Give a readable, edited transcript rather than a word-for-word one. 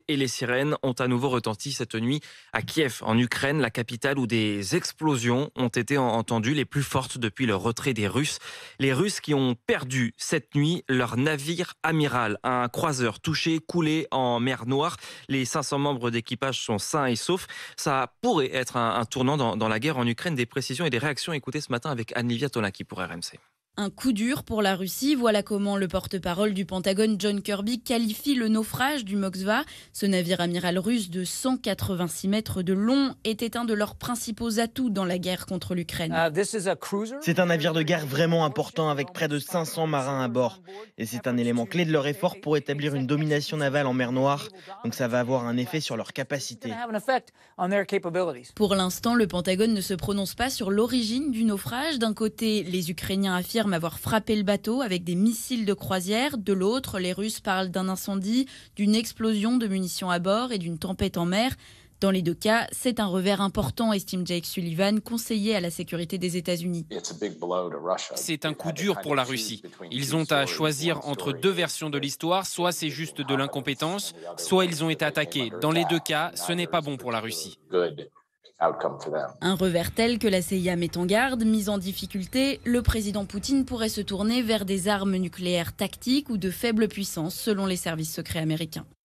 et les sirènes ont à nouveau retenti cette nuit à Kiev, en Ukraine, la capitale, où des explosions ont été entendues, les plus fortes depuis le retrait des Russes. Les Russes qui ont perdu cette nuit leur navire amiral, un croiseur touché, coulé en mer Noire. Les 500 membres d'équipage sont sains et saufs. Ça pourrait être un tournant dans la guerre en Ukraine. Des précisions et des réactions écoutées ce matin avec Anne-Livia Tolinki pour RMC. Un coup dur pour la Russie, voilà comment le porte-parole du Pentagone John Kirby qualifie le naufrage du Moskva. Ce navire amiral russe de 186 mètres de long était un de leurs principaux atouts dans la guerre contre l'Ukraine. C'est un navire de guerre vraiment important avec près de 500 marins à bord. Et c'est un élément clé de leur effort pour établir une domination navale en mer Noire. Donc ça va avoir un effet sur leurs capacités. Pour l'instant, le Pentagone ne se prononce pas sur l'origine du naufrage. D'un côté, les Ukrainiens affirment avoir frappé le bateau avec des missiles de croisière. De l'autre, les Russes parlent d'un incendie, d'une explosion de munitions à bord et d'une tempête en mer. Dans les deux cas, c'est un revers important, estime Jake Sullivan, conseiller à la sécurité des États-Unis. C'est un coup dur pour la Russie. Ils ont à choisir entre deux versions de l'histoire. Soit c'est juste de l'incompétence, soit ils ont été attaqués. Dans les deux cas, ce n'est pas bon pour la Russie. Un revers tel que la CIA met en garde, mise en difficulté, le président Poutine pourrait se tourner vers des armes nucléaires tactiques ou de faible puissance selon les services secrets américains.